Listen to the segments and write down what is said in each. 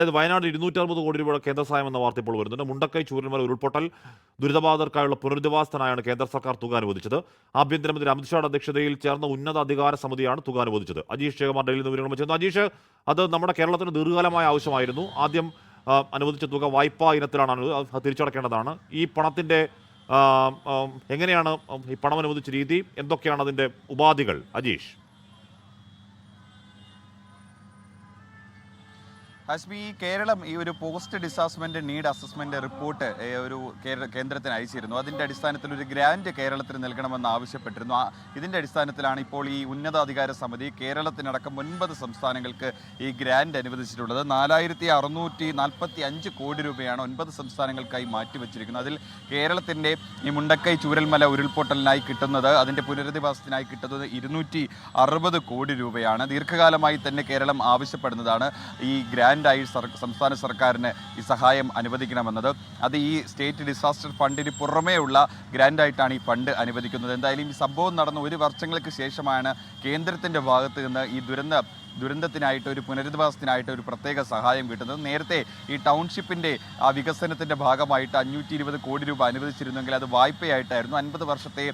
അതായത് വയനാട് 260 കോടി രൂപയുടെ കേന്ദ്ര സഹായം എന്ന വാർത്ത ഇപ്പോൾ വരുന്നുണ്ട്. മുണ്ടക്കൈ ചൂരൽമല ഉരുൾപൊട്ടൽ ദുരിതബാധിതർക്കായുള്ള പുനരധിവാസത്തിനായാണ് കേന്ദ്ര സർക്കാർ തുക അനുവദിച്ചത്. ആഭ്യന്തരമന്ത്രി അമിത്ഷായുടെ അധ്യക്ഷതയിൽ ചേർന്ന ഉന്നത അധികാര സമിതിയാണ് തുക അനുവദിച്ചത്. അജീഷ് ജയകുമാർ ഡൽഹിയിൽ നിന്ന് വിവരങ്ങൾ ചെയ്യുന്നു. അജീഷ്, അത് നമ്മുടെ കേരളത്തിന് ദീർഘകാലമായ ആവശ്യമായിരുന്നു. ആദ്യം അനുവദിച്ച തുക വായ്പാ ഇനത്തിലാണ്, അത് തിരിച്ചടക്കേണ്ടതാണ്. ഈ പണത്തിന്റെ എങ്ങനെയാണ് ഈ പണം അനുവദിച്ച രീതി, എന്തൊക്കെയാണ് അതിന്റെ ഉപാധികൾ? അജീഷ്. ഹാഷ്മി, കേരളം ഈ ഒരു post disaster need assessment report ഒരു കേന്ദ്രത്തിന് അയച്ചിരുന്നു. അതിൻ്റെ അടിസ്ഥാനത്തിൽ ഒരു ഗ്രാന്റ് കേരളത്തിന് നൽകണമെന്ന് ആവശ്യപ്പെട്ടിരുന്നു. ഇതിൻ്റെ അടിസ്ഥാനത്തിലാണ് ഇപ്പോൾ ഈ ഉന്നതാധികാര സമിതി കേരളത്തിനടക്കം 9 സംസ്ഥാനങ്ങൾക്ക് ഈ ഗ്രാന്റ് അനുവദിച്ചിട്ടുള്ളത്. 4645 കോടി രൂപയാണ് 9 സംസ്ഥാനങ്ങൾക്കായി മാറ്റിവെച്ചിരിക്കുന്നത്. അതിൽ കേരളത്തിൻ്റെ ഈ മുണ്ടക്കൈ ചൂരൽമല ഉരുൾപൊട്ടലിനായി കിട്ടുന്നത്, അതിൻ്റെ പുനരധിവാസത്തിനായി കിട്ടുന്നത് 260 കോടി രൂപയാണ്. ദീർഘകാലമായി തന്നെ കേരളം ആവശ്യപ്പെടുന്നതാണ് ഈ ഗ്രാൻഡായി സംസ്ഥാന സർക്കാരിന് ഈ സഹായം അനുവദിക്കണമെന്നത്. അത് ഈ സ്റ്റേറ്റ് ഡിസാസ്റ്റർ ഫണ്ടിന് പുറമേ ഉള്ള ഗ്രാൻഡായിട്ടാണ് ഈ ഫണ്ട് അനുവദിക്കുന്നത്. എന്തായാലും ഈ സംഭവം നടന്ന 1 വർഷങ്ങൾക്ക് ശേഷമാണ് കേന്ദ്രത്തിൻ്റെ ഭാഗത്ത് നിന്ന് ഈ ദുരന്തത്തിനായിട്ട്, ഒരു പുനരധിവാസത്തിനായിട്ട് ഒരു പ്രത്യേക സഹായം കിട്ടുന്നത്. നേരത്തെ ഈ ടൗൺഷിപ്പിൻ്റെ വികസനത്തിൻ്റെ ഭാഗമായിട്ട് 520 കോടി രൂപ അനുവദിച്ചിരുന്നെങ്കിൽ അത് വായ്പയായിട്ടായിരുന്നു, 50 വർഷത്തെ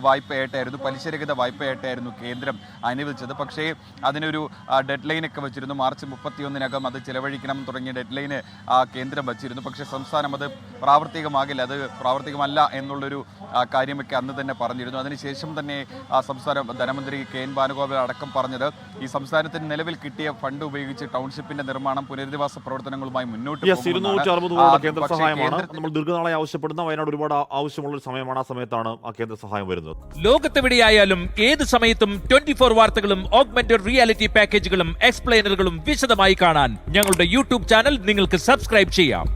വായ്പയായിട്ടായിരുന്നു, പലിശരഹിത വായ്പയായിട്ടായിരുന്നു കേന്ദ്രം അനുവദിച്ചത്. പക്ഷേ അതിനൊരു ഡെഡ് ലൈനൊക്കെ വെച്ചിരുന്നു. മാർച്ച് 31-നകം അത് ചിലവഴിക്കണം തുടങ്ങിയ ഡെഡ് ലൈന് കേന്ദ്രം വച്ചിരുന്നു. പക്ഷേ സംസ്ഥാനം അത് പ്രാവർത്തികമാകില്ല, അത് പ്രാവർത്തികമല്ല എന്നുള്ളൊരു കാര്യമൊക്കെ അന്ന് തന്നെ പറഞ്ഞിരുന്നു. അതിനുശേഷം തന്നെ സംസ്ഥാന ധനമന്ത്രി കെ.എൻ. ബാലഗോപാൽ അടക്കം പറഞ്ഞത് ഈ സംസ്ഥാനത്തിന് നിലവിൽ കിട്ടിയ ഫണ്ട് ഉപയോഗിച്ച് ടൗൺഷിപ്പിന്റെ നിർമ്മാണം, പുനരധിവാസ പ്രവർത്തനങ്ങളുമായി മുന്നോട്ട് പോകും. കേന്ദ്ര സഹായമാണ് നമ്മൾ ദീർഘനാളായി ആവശ്യപ്പെടുന്ന. വയനാട് ഒരുപാട് ആവശ്യമുള്ള ഒരു സമയമാണ്. ആ സമയത്താണ് ആ കേന്ദ്ര സഹായം വരുന്നത്. ലോകത്തെവിടെയായാലും ഏത് സമയത്തും 24 വാർത്തകളും ഓഗ്മെന്റഡ് റിയാലിറ്റി പാക്കേജുകളും എക്സ്പ്ലെയിനറുകളും വിശദമായി കാണാൻ ഞങ്ങളുടെ യൂട്യൂബ് ചാനൽ നിങ്ങൾക്ക് സബ്സ്ക്രൈബ് ചെയ്യാം.